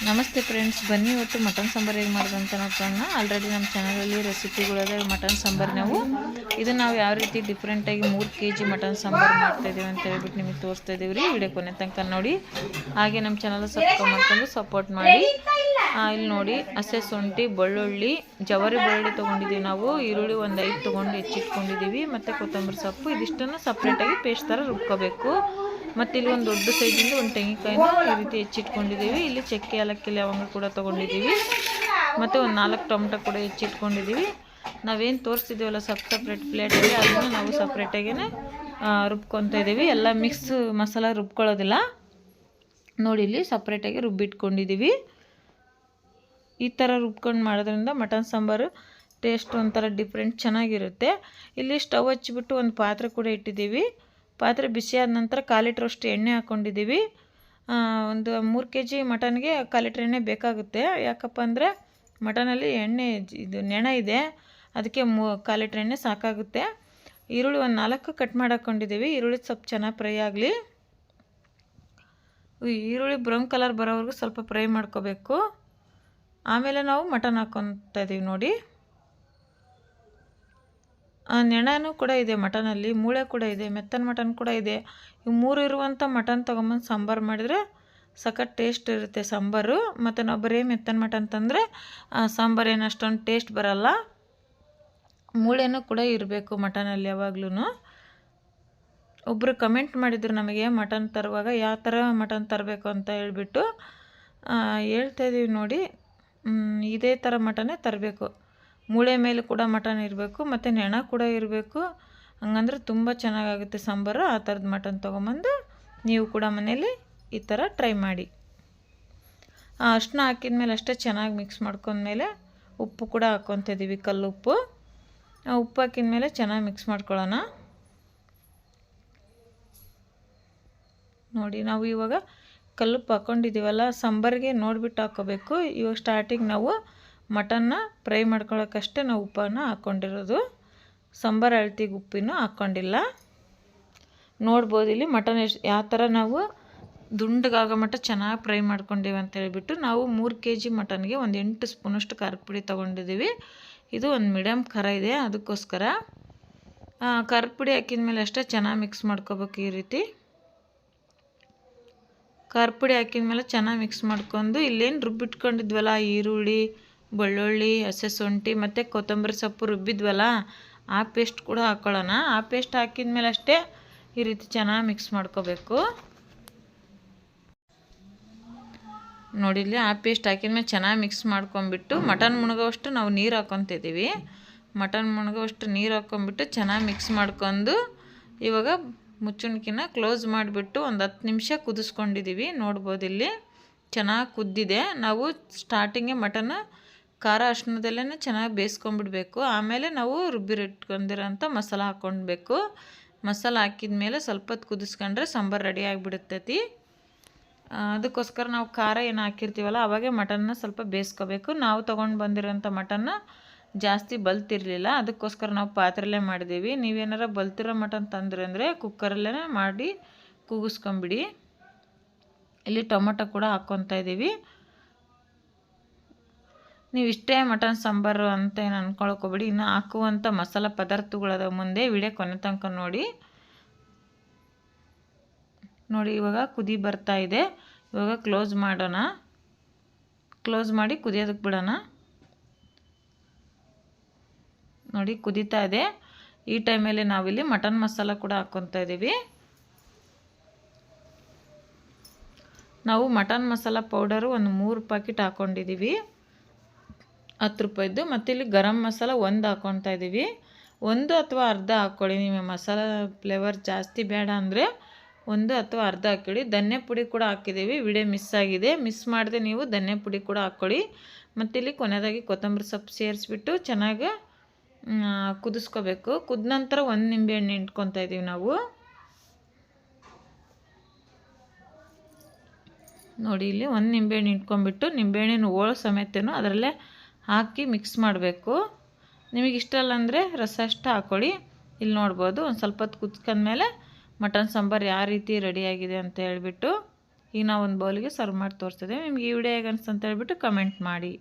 ನಮಸ್ತೆ ಫ್ರೆಂಡ್ಸ್, ಬನ್ನಿ ಇವತ್ತು ಮಟನ್ ಸಾಂಬಾರು ಹೇಗೆ ಮಾಡೋದು ಅಂತ ನೋಡ್ಕೊಳ್ಳೋಣ. ಆಲ್ರೆಡಿ ನಮ್ಮ ಚಾನಲಲ್ಲಿ ರೆಸಿಪಿಗಳಿದೆ ಮಟನ್ ಸಾಂಬಾರು. ನಾವು ಯಾವ ರೀತಿ ಡಿಫ್ರೆಂಟಾಗಿ 3 kg ಮಟನ್ ಸಾಂಬಾರು ಮಾಡ್ತಾಯಿದ್ದೀವಿ ಅಂತ ಹೇಳ್ಬಿಟ್ಟು ನಿಮಗೆ ತೋರಿಸ್ತಾ ಇದ್ದೀವಿ ರೀ. ವಿಡಿಯೋ ಕೊನೆ ತನಕ ನೋಡಿ, ಹಾಗೆ ನಮ್ಮ ಚಾನಲ್ ಸಬ್ಸ್ಕ್ರೈಬ್ ಮಾಡ್ಕೊಂಡು ಸಪೋರ್ಟ್ ಮಾಡಿ. ಇಲ್ಲಿ ನೋಡಿ, ಹಸೆ ಶುಂಠಿ, ಬೆಳ್ಳುಳ್ಳಿ, ಜವಾರಿ ಬೆಳ್ಳುಳ್ಳಿ ತೊಗೊಂಡಿದ್ದೀವಿ ನಾವು. ಈರುಳ್ಳಿ ಒಂದು 5 ತೊಗೊಂಡು ಹೆಚ್ಚಿಟ್ಕೊಂಡಿದ್ದೀವಿ, ಮತ್ತು ಕೊತ್ತಂಬರಿ ಸೊಪ್ಪು. ಇದಿಷ್ಟನ್ನು ಸಪ್ರೇಟಾಗಿ ಪೇಸ್ಟ್ ಥರ ರುಬ್ಕೋಬೇಕು. ಮತ್ತು ಇಲ್ಲಿ ಒಂದು ದೊಡ್ಡ ಸೈಜಿಂದ ಒಂದು ತೆಂಗಿನಕಾಯಿನ ಈ ರೀತಿ ಹೆಚ್ಚಿಟ್ಕೊಂಡಿದ್ದೀವಿ. ಇಲ್ಲಿ ಚಕ್ಕೆ, ಏಲಕ್ಕಿ, ಲವಂಗ ಕೂಡ ತೊಗೊಂಡಿದ್ದೀವಿ. ಮತ್ತು ಒಂದು 4 ಟೊಮೆಟೊ ಕೂಡ ಹೆಚ್ಚಿಟ್ಕೊಂಡಿದ್ದೀವಿ. ನಾವೇನು ತೋರಿಸ್ತಿದ್ದೀವಲ್ಲ ಸಪ್ರೇಟ್ ಪ್ಲೇಟಲ್ಲಿ, ಅದನ್ನು ನಾವು ಸಪ್ರೇಟಾಗೇ ರುಬ್ಕೊತಾ ಇದ್ದೀವಿ. ಎಲ್ಲ ಮಿಕ್ಸ್ ಮಸಾಲ ರುಬ್ಕೊಳ್ಳೋದಿಲ್ಲ ನೋಡಿ. ಇಲ್ಲಿ ಸಪ್ರೇಟಾಗಿ ರುಬ್ಬಿಟ್ಕೊಂಡಿದ್ದೀವಿ. ಈ ಥರ ರುಬ್ಕೊಂಡು ಮಾಡೋದ್ರಿಂದ ಮಟನ್ ಸಾಂಬಾರು ಟೇಸ್ಟ್ ಒಂಥರ ಡಿಫ್ರೆಂಟ್ ಚೆನ್ನಾಗಿರುತ್ತೆ. ಇಲ್ಲಿ ಸ್ಟವ್ ಹಚ್ಚಿಬಿಟ್ಟು ಒಂದು ಪಾತ್ರೆ ಕೂಡ ಇಟ್ಟಿದ್ದೀವಿ. ಪಾತ್ರೆ ಬಿಸಿಯಾದ ನಂತರ 1/4 ಲೀಟ್ರಷ್ಟು ಎಣ್ಣೆ ಹಾಕ್ಕೊಂಡಿದ್ದೀವಿ. ಒಂದು 3 kg ಮಟನ್ಗೆ 1/4 ಲೀಟ್ರ್ ಎಣ್ಣೆ ಬೇಕಾಗುತ್ತೆ. ಯಾಕಪ್ಪ ಅಂದರೆ ಮಟನಲ್ಲಿ ಎಣ್ಣೆ ಇದು ನೆನ ಇದೆ, ಅದಕ್ಕೆ 1/4 ಲೀಟ್ರ್ ಎಣ್ಣೆ ಸಾಕಾಗುತ್ತೆ. ಈರುಳ್ಳಿ ಒಂದು 4 ಕಟ್ ಮಾಡಿ ಹಾಕ್ಕೊಂಡಿದ್ದೀವಿ. ಈರುಳ್ಳಿ ಸ್ವಲ್ಪ ಚೆನ್ನಾಗಿ ಫ್ರೈ ಆಗಲಿ. ಈರುಳ್ಳಿ ಬ್ರೌನ್ ಕಲರ್ ಬರೋವರೆಗೂ ಸ್ವಲ್ಪ ಫ್ರೈ ಮಾಡ್ಕೋಬೇಕು. ಆಮೇಲೆ ನಾವು ಮಟನ್ ಹಾಕ್ಕೊತಾ ಇದ್ದೀವಿ ನೋಡಿ. ನೆಣನೂ ಕೂಡ ಇದೆ ಮಟನಲ್ಲಿ, ಮೂಳೆ ಕೂಡ ಇದೆ, ಮೆತ್ತನ ಮಟನ್ ಕೂಡ ಇದೆ. ಇವು 3 ಇರುವಂಥ ಮಟನ್ ತೊಗೊಂಬಂದು ಸಾಂಬಾರು ಮಾಡಿದರೆ ಸಖತ್ ಟೇಸ್ಟ್ ಇರುತ್ತೆ ಸಾಂಬಾರು. ಮತ್ತು ನಾವು ಬರೀ ಮೆತ್ತನ ಮಟನ್ ತಂದರೆ ಸಾಂಬಾರು ಏನು ಅಷ್ಟೊಂದು ಟೇಸ್ಟ್ ಬರಲ್ಲ. ಮೂಳೆನೂ ಕೂಡ ಇರಬೇಕು ಮಟನಲ್ಲಿ ಯಾವಾಗ್ಲೂ. ಒಬ್ಬರು ಕಮೆಂಟ್ ಮಾಡಿದ್ರು ನಮಗೆ ಮಟನ್ ತರುವಾಗ ಯಾವ ಥರ ಮಟನ್ ತರಬೇಕು ಅಂತ ಹೇಳ್ಬಿಟ್ಟು. ಹೇಳ್ತಾಯಿದ್ದೀವಿ ನೋಡಿ, ಇದೇ ಥರ ಮಟನ್ನೇ ತರಬೇಕು. ಮೂಳೆ ಮೇಲೆ ಕೂಡ ಮಟನ್ ಇರಬೇಕು, ಮತ್ತು ನೆಣ ಕೂಡ ಇರಬೇಕು. ಹಂಗಂದ್ರೆ ತುಂಬ ಚೆನ್ನಾಗಾಗುತ್ತೆ ಸಾಂಬಾರು. ಆ ಥರದ ಮಟನ್ ತೊಗೊಂಬಂದು ನೀವು ಕೂಡ ಮನೇಲಿ ಈ ಥರ ಟ್ರೈ ಮಾಡಿ. ಅಷ್ಟನ್ನ ಹಾಕಿದ ಮೇಲೆ ಅಷ್ಟೇ ಚೆನ್ನಾಗಿ ಮಿಕ್ಸ್ ಮಾಡ್ಕೊಂಡ್ಮೇಲೆ ಉಪ್ಪು ಕೂಡ ಹಾಕ್ಕೊತಿದ್ದೀವಿ, ಕಲ್ಲುಪ್ಪು. ಉಪ್ಪು ಹಾಕಿದ ಮೇಲೆ ಚೆನ್ನಾಗಿ ಮಿಕ್ಸ್ ಮಾಡ್ಕೊಳ್ಳೋಣ ನೋಡಿ. ನಾವು ಇವಾಗ ಕಲ್ಲುಪ್ಪು ಹಾಕ್ಕೊಂಡಿದ್ದೀವಲ್ಲ, ಸಾಂಬಾರಿಗೆ ನೋಡಿಬಿಟ್ಟು ಹಾಕ್ಕೋಬೇಕು. ಇವಾಗ ಸ್ಟಾರ್ಟಿಂಗ್ ನಾವು ಮಟನ್ನ ಫ್ರೈ ಮಾಡ್ಕೊಳ್ಳೋಕ್ಕಷ್ಟೇ ನಾವು ಉಪ್ಪನ್ನು ಹಾಕ್ಕೊಂಡಿರೋದು. ಸಾಂಬಾರು ಅಳತೆಗೆ ಉಪ್ಪಿನೂ ಹಾಕ್ಕೊಂಡಿಲ್ಲ. ನೋಡ್ಬೋದು ಇಲ್ಲಿ ಮಟನ್ ಯಾವ ಥರ ನಾವು ದುಂಡಗಾಗೋ ಮಟ್ಟ ಚೆನ್ನಾಗಿ ಫ್ರೈ ಮಾಡ್ಕೊಂಡಿವಿ ಅಂತ ಹೇಳ್ಬಿಟ್ಟು. ನಾವು 3 kg ಮಟನ್ಗೆ ಒಂದು 8 ಸ್ಪೂನಷ್ಟು ಖಾರದ ಪುಡಿ ತೊಗೊಂಡಿದ್ದೀವಿ. ಇದು ಒಂದು ಮೀಡಿಯಮ್ ಖಾರ ಇದೆ, ಅದಕ್ಕೋಸ್ಕರ ಖಾರದ ಪುಡಿ ಹಾಕಿದ ಮೇಲೆ ಅಷ್ಟೇ ಚೆನ್ನಾಗಿ ಮಿಕ್ಸ್ ಮಾಡ್ಕೋಬೇಕು. ಈ ರೀತಿ ಖಾರದ ಪುಡಿ ಹಾಕಿದ ಮೇಲೆ ಚೆನ್ನಾಗಿ ಮಿಕ್ಸ್ ಮಾಡ್ಕೊಂಡು, ಇಲ್ಲೇನು ರುಬ್ಬಿಟ್ಕೊಂಡಿದ್ವಲ್ಲ ಈರುಳ್ಳಿ, ಬೆಳ್ಳುಳ್ಳಿ, ಹಸೆ ಶುಂಠಿ ಮತ್ತು ಕೊತ್ತಂಬರಿ ಸೊಪ್ಪು ರುಬ್ಬಿದ್ವಲ್ಲ, ಆ ಪೇಸ್ಟ್ ಕೂಡ ಹಾಕ್ಕೊಳ್ಳೋಣ. ಆ ಪೇಸ್ಟ್ ಹಾಕಿದ ಮೇಲೆ ಅಷ್ಟೇ ಈ ರೀತಿ ಚೆನ್ನಾಗಿ ಮಿಕ್ಸ್ ಮಾಡ್ಕೋಬೇಕು ನೋಡಿ. ಇಲ್ಲಿ ಆ ಪೇಸ್ಟ್ ಹಾಕಿದ ಮೇಲೆ ಚೆನ್ನಾಗಿ ಮಿಕ್ಸ್ ಮಾಡ್ಕೊಂಬಿಟ್ಟು ಮಟನ್ ಮುಳುಗೋವಷ್ಟು ನಾವು ನೀರು ಹಾಕ್ಕೊತಿದ್ದೀವಿ. ಮಟನ್ ಮುಳುಗೋವಷ್ಟು ನೀರು ಹಾಕ್ಕೊಂಬಿಟ್ಟು ಚೆನ್ನಾಗಿ ಮಿಕ್ಸ್ ಮಾಡ್ಕೊಂಡು ಇವಾಗ ಮುಚ್ಚುಣಿಕಿನ ಕ್ಲೋಸ್ ಮಾಡಿಬಿಟ್ಟು ಒಂದು 10 ನಿಮಿಷ ಕುದಿಸ್ಕೊಂಡಿದ್ದೀವಿ. ನೋಡ್ಬೋದು ಇಲ್ಲಿ ಚೆನ್ನಾಗಿ ಕುದ್ದಿದೆ. ನಾವು ಸ್ಟಾರ್ಟಿಂಗೇ ಮಟನ್ ಖಾರ ಅರ್ಶಿಣದಲ್ಲೇ ಚೆನ್ನಾಗಿ ಬೇಯಿಸ್ಕೊಂಡ್ಬಿಡ್ಬೇಕು. ಆಮೇಲೆ ನಾವು ರುಬ್ಬಿಟ್ಕೊಂಡಿರೋಂಥ ಮಸಾಲ ಹಾಕ್ಕೊಳ್ಬೇಕು. ಮಸಾಲ ಹಾಕಿದ ಮೇಲೆ ಸ್ವಲ್ಪ ಹೊತ್ತು ಕುದಿಸ್ಕೊಂಡ್ರೆ ಸಾಂಬಾರು ರೆಡಿ ಆಗಿಬಿಡುತ್ತೈತಿ. ಅದಕ್ಕೋಸ್ಕರ ನಾವು ಖಾರ ಏನು ಹಾಕಿರ್ತೀವಲ್ಲ ಅವಾಗೆ ಮಟನ್ನ ಸ್ವಲ್ಪ ಬೇಯಿಸ್ಕೋಬೇಕು. ನಾವು ತೊಗೊಂಡು ಬಂದಿರೋಂಥ ಮಟನ್ನ ಜಾಸ್ತಿ ಬಲ್ತಿರಲಿಲ್ಲ, ಅದಕ್ಕೋಸ್ಕರ ನಾವು ಪಾತ್ರೆಯಲ್ಲೇ ಮಾಡಿದ್ದೀವಿ. ನೀವೇನಾರ ಬಲ್ತಿರೋ ಮಟನ್ ತಂದ್ರಿ ಅಂದರೆ ಕುಕ್ಕರಲ್ಲೇ ಮಾಡಿ ಕೂಗಿಸ್ಕೊಂಬಿಡಿ. ಇಲ್ಲಿ ಟೊಮೊಟೊ ಕೂಡ ಹಾಕ್ಕೊತಾ ಇದ್ದೀವಿ. ನೀವು ಇಷ್ಟೇ ಮಟನ್ ಸಾಂಬಾರು ಅಂತ ಏನು ಅಂದ್ಕೊಳ್ಕೋಬೇಡಿ. ಇನ್ನು ಹಾಕುವಂಥ ಮಸಾಲ ಪದಾರ್ಥಗಳದ ಮುಂದೆ ವಿಡಿಯೋ ಕೊನೆ ತನಕ ನೋಡಿ. ಇವಾಗ ಕುದಿ ಬರ್ತಾ ಇದೆ. ಇವಾಗ ಕ್ಲೋಸ್ ಮಾಡೋಣ. ಕ್ಲೋಸ್ ಮಾಡಿ ಕುದಿಯೋದಕ್ಕೆ ಬಿಡೋಣ ನೋಡಿ. ಕುದೀತಾ ಇದೆ. ಈ ಟೈಮಲ್ಲಿ ನಾವಿಲ್ಲಿ ಮಟನ್ ಮಸಾಲ ಕೂಡ ಹಾಕ್ಕೊತಾ ಇದ್ದೀವಿ. ನಾವು ಮಟನ್ ಮಸಾಲ ಪೌಡರು ಒಂದು 3 ಪ್ಯಾಕೆಟ್ ಹಾಕ್ಕೊಂಡಿದ್ದೀವಿ, 10 ರೂಪಾಯಿದ್ದು. ಮತ್ತು ಇಲ್ಲಿ ಗರಂ ಮಸಾಲ 1 ಹಾಕ್ಕೊತಾ ಇದ್ದೀವಿ. 1 ಅಥವಾ ಅರ್ಧ ಹಾಕ್ಕೊಳ್ಳಿ. ನೀವು ಮಸಾಲ ಫ್ಲೇವರ್ ಜಾಸ್ತಿ ಬೇಡ ಅಂದರೆ 1 ಅಥವಾ ಅರ್ಧ ಹಾಕ್ಕೊಳ್ಳಿ. ಧನ್ಯ ಪುಡಿ ಕೂಡ ಹಾಕಿದ್ದೀವಿ, ವಿಡಿಯೋ ಮಿಸ್ ಆಗಿದೆ. ಮಿಸ್ ಮಾಡದೆ ನೀವು ಧನ್ಯ ಪುಡಿ ಕೂಡ ಹಾಕ್ಕೊಳ್ಳಿ. ಮತ್ತು ಇಲ್ಲಿ ಕೊನೆಯದಾಗಿ ಕೊತ್ತಂಬರಿ ಸೊಪ್ಪು ಸೇರಿಸ್ಬಿಟ್ಟು ಚೆನ್ನಾಗಿ ಕುದಿಸ್ಕೋಬೇಕು. ಕುದ ನಂತರ 1 ನಿಂಬೆಹಣ್ಣು ಹಿಂಡ್ಕೊತಾ ಇದ್ದೀವಿ ನಾವು ನೋಡಿ. ಇಲ್ಲಿ 1 ನಿಂಬೆಹಣ್ಣು ಹಿಂಡ್ಕೊಂಡ್ಬಿಟ್ಟು ನಿಂಬೆಹಣ್ಣಿನ ಹೋಳು ಸಮೇತನೂ ಅದರಲ್ಲೇ ಹಾಕಿ ಮಿಕ್ಸ್ ಮಾಡಬೇಕು. ನಿಮಗೆ ಇಷ್ಟ ಇಲ್ಲ ಅಂದರೆ ರಸ ಅಷ್ಟು ಹಾಕ್ಕೊಳ್ಳಿ. ಇಲ್ಲಿ ನೋಡ್ಬೋದು ಒಂದು ಸ್ವಲ್ಪ ಹೊತ್ತು ಕುದ್ಕೊಂಡ್ಮೇಲೆ ಮಟನ್ ಸಾಂಬಾರು ಯಾವ ರೀತಿ ರೆಡಿಯಾಗಿದೆ ಅಂತ ಹೇಳ್ಬಿಟ್ಟು ಈಗ ನಾವು ಒಂದು ಬೌಲಿಗೆ ಸರ್ವ್ ಮಾಡಿ ತೋರಿಸ್ತಿದ್ದೇವೆ. ನಿಮ್ಗೆ ಈ ವಿಡಿಯೋ ಹೇಗೆ ಅನಿಸ್ತು ಅಂತ ಹೇಳ್ಬಿಟ್ಟು ಕಮೆಂಟ್ ಮಾಡಿ.